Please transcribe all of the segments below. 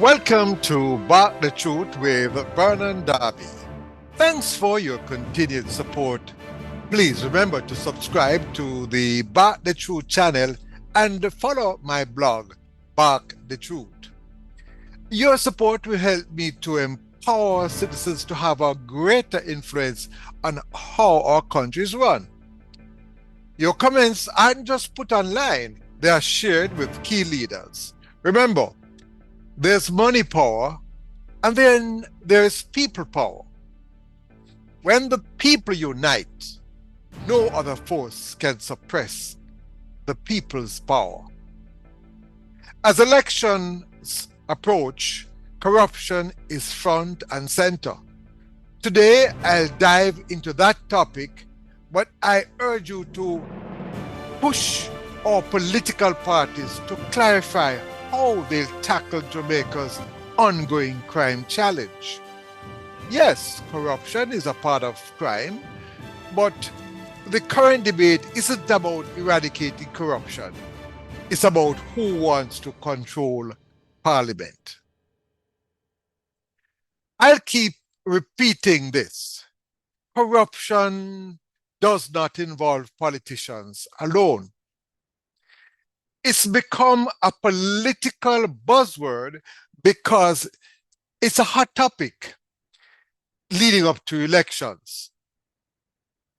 Welcome to The Trute with Vernon. Thanks for your continued support. Please remember to subscribe to the The Trute channel and follow my blog, The Trute. Your support will help me to empower citizens to have a greater influence on how our country is run. Your comments aren't just put online, they are shared with key leaders. Remember, there's money power, and then there's people power. When the people unite, no other force can suppress the people's power. As elections approach, corruption is front and center. Today, I'll dive into that topic, but I urge you to push our political parties to clarify how they'll tackle Jamaica's ongoing crime challenge. Yes, corruption is a part of crime, but the current debate isn't about eradicating corruption. It's about who wants to control Parliament. I'll keep repeating this. Corruption does not involve politicians alone. It's become a political buzzword because it's a hot topic leading up to elections.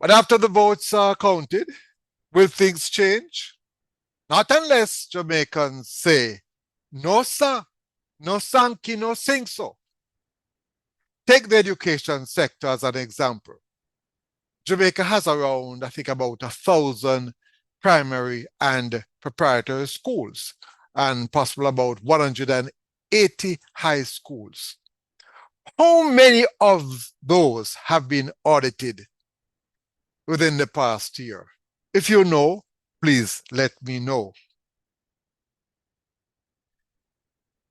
But after the votes are counted, will things change? Not unless Jamaicans say, no sir, no sanky, no sing so. Take the education sector as an example. Jamaica has around, I think, about 1,000 primary and preparatory schools, and possibly about 180 high schools. How many of those have been audited within the past year? If you know, please let me know.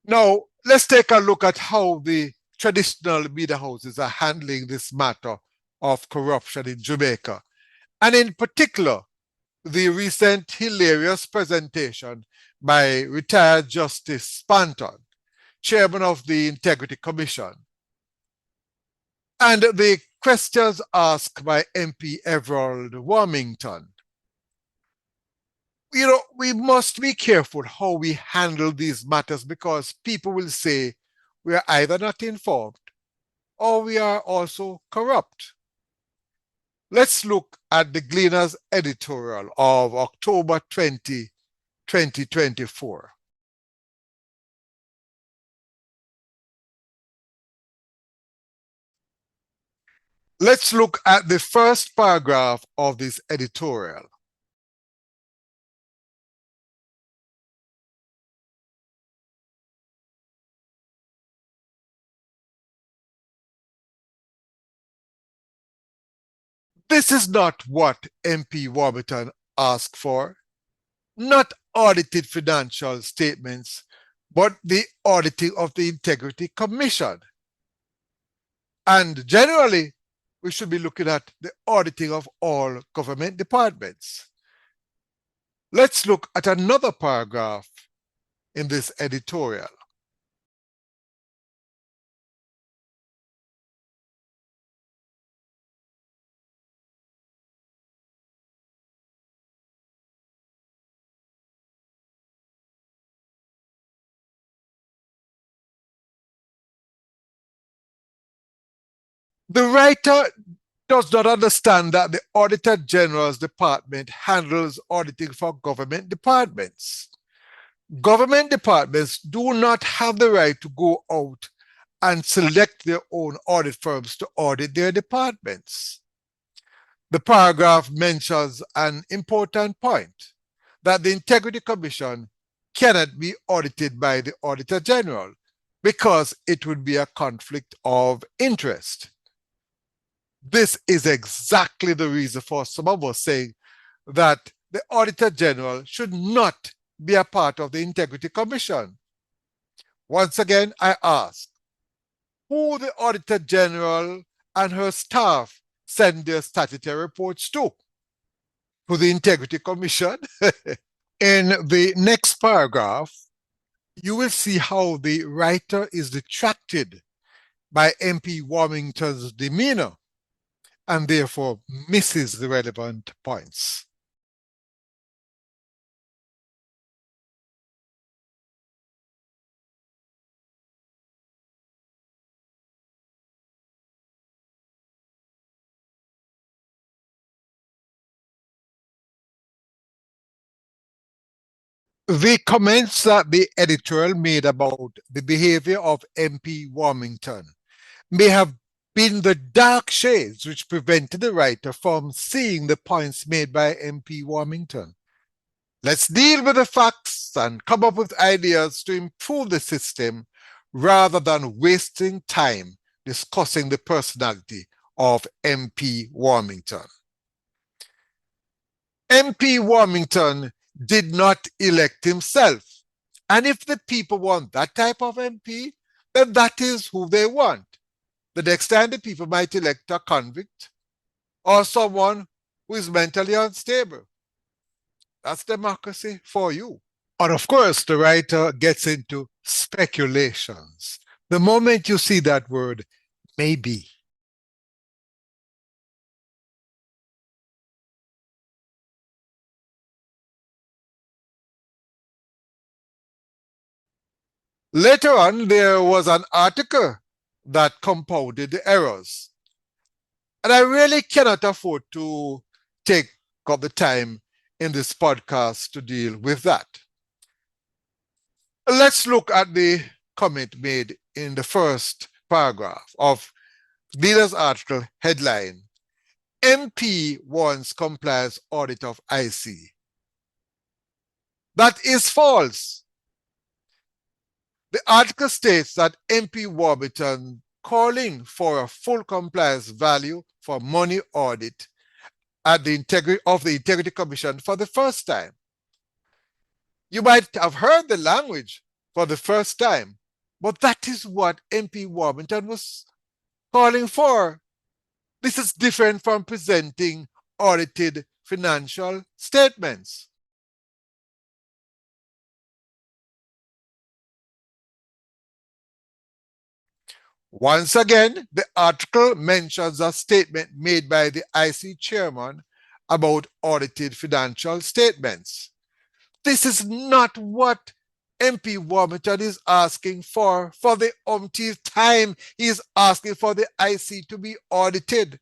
Now, let's take a look at how the traditional media houses are handling this matter of corruption in Jamaica, and in particular, the recent hilarious presentation by Ret'd Justice Panton, Chairman of the Integrity Commission, and the questions asked by MP Everald Warmington. We must be careful how we handle these matters because people will say we are either not informed or we are also corrupt. Let's look at the Gleaner's editorial of October 20, 2024. Let's look at the first paragraph of this editorial. This is not what MP Warmington asked for, not audited financial statements, but the auditing of the Integrity Commission. And generally, we should be looking at the auditing of all government departments. Let's look at another paragraph in this editorial. The writer does not understand that the Auditor General's Department handles auditing for government departments. Government departments do not have the right to go out and select their own audit firms to audit their departments. The paragraph mentions an important point, that the Integrity Commission cannot be audited by the Auditor General because it would be a conflict of interest. This is exactly the reason for some of us saying that the Auditor General should not be a part of the Integrity Commission. Once again, I ask, who the Auditor General and her staff send their statutory reports to? To the Integrity Commission? In the next paragraph, you will see how the writer is detracted by MP Warmington's demeanor and therefore misses the relevant points. The comments that the editorial made about the behavior of MP Warmington may have been the dark shades which prevented the writer from seeing the points made by MP Warmington. Let's deal with the facts and come up with ideas to improve the system rather than wasting time discussing the personality of MP Warmington. MP Warmington did not elect himself. And if the people want that type of MP, then that is who they want. The next time the people might elect a convict or someone who is mentally unstable. That's democracy for you. And of course, the writer gets into speculations. The moment you see that word, maybe. Later on, there was an article that compounded the errors. And I really cannot afford to take up the time in this podcast to deal with that. Let's look at the comment made in the first paragraph of Leader's article headline, MP wants compliance audit of IC. That is false. The article states that MP Warmington calling for a full compliance value for money audit at the Integrity Commission for the first time. You might have heard the language for the first time, but that is what MP Warmington was calling for. This is different from presenting audited financial statements. Once again, the article mentions a statement made by the IC chairman about audited financial statements. This is not what MP Warmington is asking for the umpteenth time. He is asking for the IC to be audited.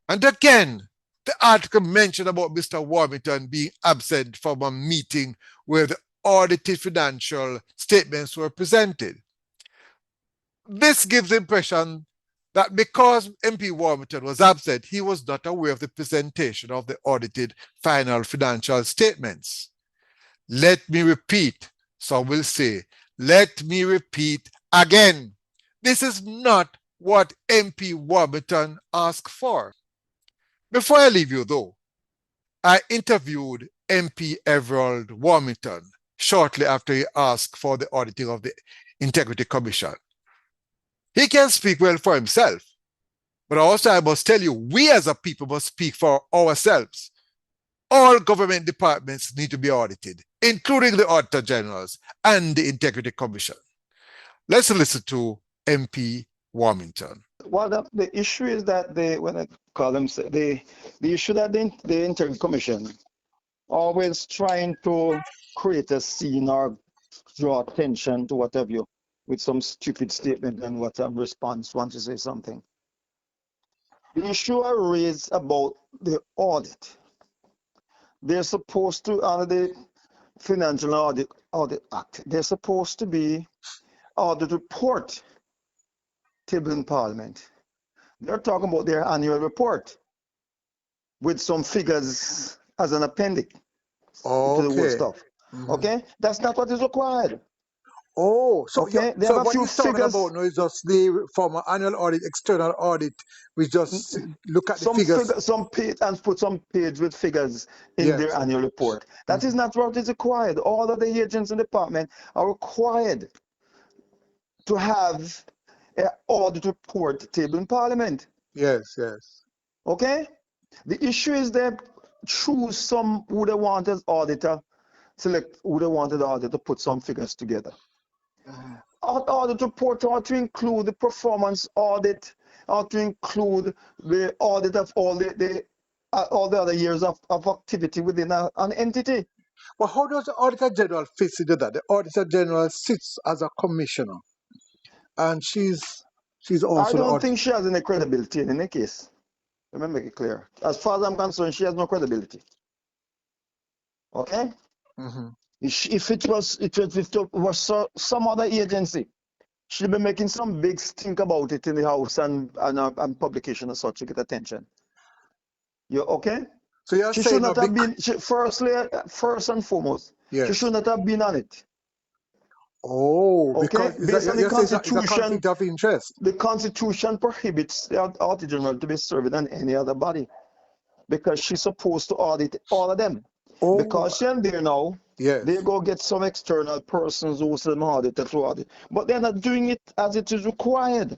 And again, the article mentioned about Mr. Warmington being absent from a meeting where the audited financial statements were presented. This gives the impression that because MP Warmington was absent, he was not aware of the presentation of the audited final financial statements. Let me repeat, some will say, let me repeat again. This is not what MP Warmington asked for. Before I leave you though, I interviewed MP Everald Warmington shortly after he asked for the auditing of the Integrity Commission. He can speak well for himself, but also I must tell you, we as a people must speak for ourselves. All government departments need to be audited, including the Auditor Generals and the Integrity Commission. Let's listen to MP Warmington. Well, the issue is that when I call them, the issue that the Integrity Commission always trying to create a scene or draw attention to whatever you with some stupid statement and what a response want to say something. The issue I raised about the audit. They're supposed to, under the Financial Audit Act, they're supposed to be audit report table in Parliament. They're talking about their annual report with some figures as an appendix to the whole stuff. Okay, that's not what is required. Oh, so okay, so what you're talking about now is just the from an annual audit, external audit. We just look at the figures. Some page and put some page with figures in their annual report. That is not what is required. All of the agents in the department are required to have an audit report table in Parliament. Yes, yes. Okay, The issue is they choose some who they want as auditor, select who they wanted the auditor to put some figures together. Audit report ought to include the performance audit, ought to include the audit of all the other years of activity within an entity. Well, how does the Auditor General fit into that? The Auditor General sits as a commissioner, and she's also I the don't auditor. think she has any credibility in any case. Let me make it clear. As far as I'm concerned, she has no credibility. Okay? Mm-hmm. If it was some other agency, she'd be making some big stink about it in the house and publication and such to get attention. You okay? So you're She saying should not have been. First and foremost, yes. she should not have been on it. Oh, Okay, because based on the Constitution, it's a conflict of interest. The Constitution prohibits the Auditor General to be serving on any other body because she's supposed to audit all of them. Oh, because she's there now, yes. they go get some external persons who say auditor to audit, but they're not doing it as it is required.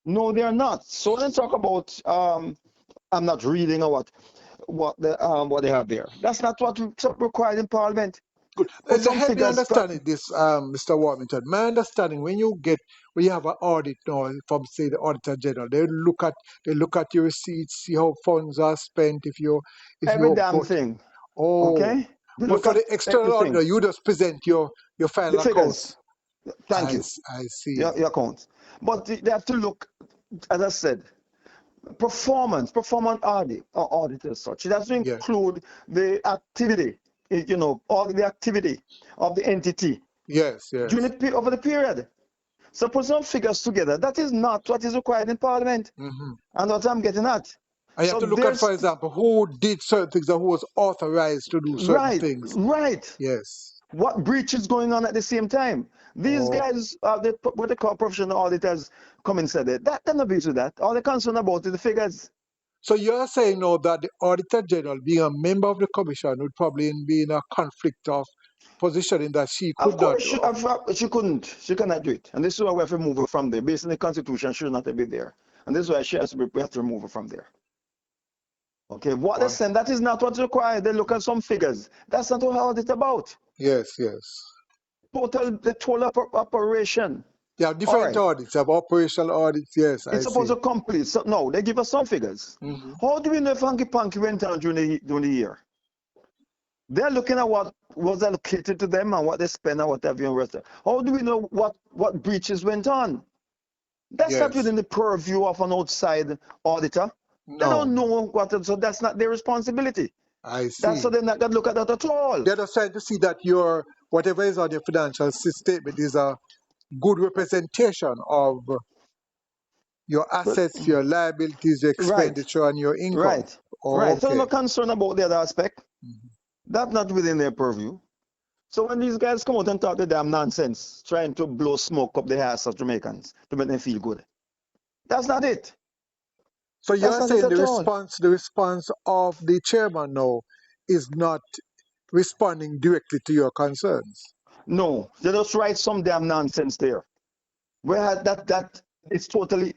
No, they're not. So let's talk about. I'm not reading or what they have there. That's not what required in Parliament. Good. Help me understand this, Mr. Warmington. My understanding, when you have an audit now from, say, the Auditor General, they look at your receipts, see how funds are spent, every damn thing. Oh, okay. But for the external auditor, you just present your final accounts. Thank you. I see. Your accounts, but they have to look, as I said, performance audit as such. It has to include the activity, all the activity of the entity. Yes, yes. Over the period. So put some figures together. That is not what is required in Parliament. Mm-hmm. And what I'm getting at. And you have to look at, for example, who did certain things and who was authorized to do certain things. Right. Yes. What breach is going on at the same time? These guys, what they call professional auditors, come and said it. That cannot be to that. All they're concerned about is the figures. So you're saying now that the Auditor General, being a member of the Commission, would probably be in a conflict of position in that she could not. She couldn't. She cannot do it. And this is why we have to remove her from there. Based on the Constitution, she should not be there. And this is why we have to remove her from there. Okay, what they're saying, that is not what's required. They look at some figures. That's not what audit about. Yes, yes. The total operation. Yeah, different audits. You have operational audits, yes. It's supposed to complete. So, no, they give us some figures. Mm-hmm. How do we know if Hanky Panky went on during the year? They're looking at what was allocated to them and what they spent and what have you. How do we know what breaches went on? That's not within the purview of an outside auditor. No. They don't know so that's not their responsibility. I see. That's so they're not going to look at that at all. They're just trying to see that whatever is on your financial statement is a good representation of your assets, your liabilities, your expenditure, and your income. Right. So I'm not concerned about the other aspect. Mm-hmm. That's not within their purview. So when these guys come out and talk the damn nonsense, trying to blow smoke up the ass of Jamaicans to make them feel good, that's not it. So you're saying the response of the chairman now is not responding directly to your concerns? No, they just write some damn nonsense there. Where that is totally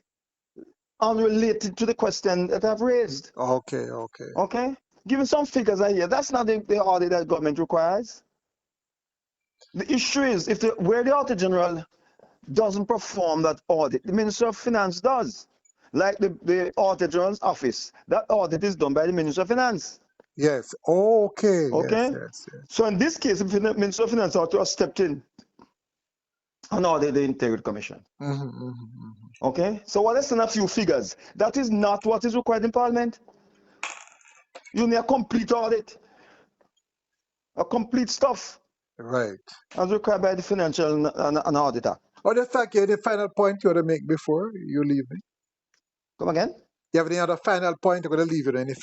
unrelated to the question that I've raised. Okay. Giving some figures I hear. That's not the audit that government requires. The issue is where the Auditor General doesn't perform that audit, the Minister of Finance does. Like the Auditor General's office, that audit is done by the Minister of Finance. Yes. Okay. Yes. So in this case, the Minister of Finance ought to have stepped in and audit the Integrity Commission. Mm-hmm. Okay. So what is in a few figures? That is not what is required in Parliament. You need a complete audit, a complete stuff. Right. As required by the financial and auditor. Thank you. Any final point you want to make before you leave me? Come again? You have any other final point? I'm going to leave you. Any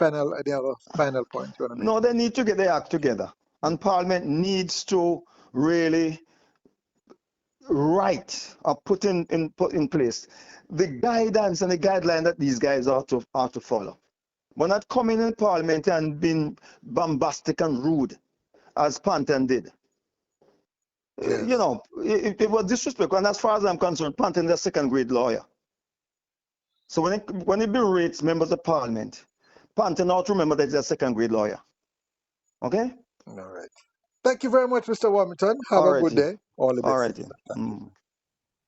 other final point you want to make? No, they need to get their act together. And Parliament needs to really write or put in place the guidance and the guideline that these guys are to follow. We're not coming in Parliament and being bombastic and rude, as Panton did. Yes. It was disrespectful. And as far as I'm concerned, Panton is a second-grade lawyer. So when it berates members of parliament, Panton ought to remember that he's a second grade lawyer. Okay? All right. Thank you very much, Mr. Warmington. Have All a good righty. day. All the All best. righty. Mm.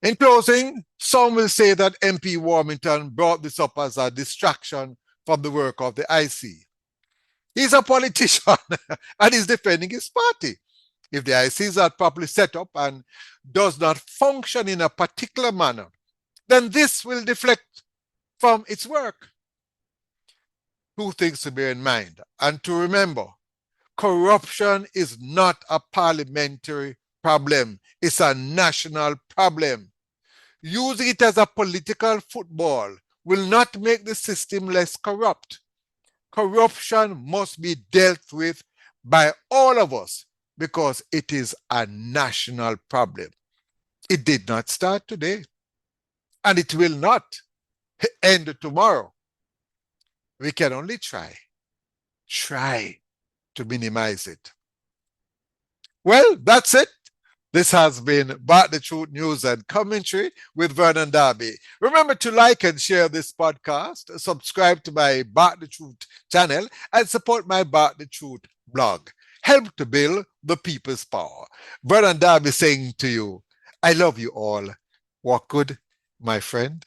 In closing, some will say that MP Warmington brought this up as a distraction from the work of the IC. He's a politician and he's defending his party. If the IC is not properly set up and does not function in a particular manner, then this will deflect from its work. Two things to bear in mind and to remember: corruption is not a parliamentary problem, it's a national problem. Using it as a political football will not make the system less corrupt. Corruption must be dealt with by all of us because it is a national problem. It did not start today, and it will not end tomorrow. We can only try to minimize it. Well, that's it. This has been the Trute News and Commentary with Vernon Darby. Remember to like and share this podcast, subscribe to my the Trute channel, and support my the Trute blog. Help to build the people's power. Vernon Darby saying to you, I love you all. Walk good, my friend.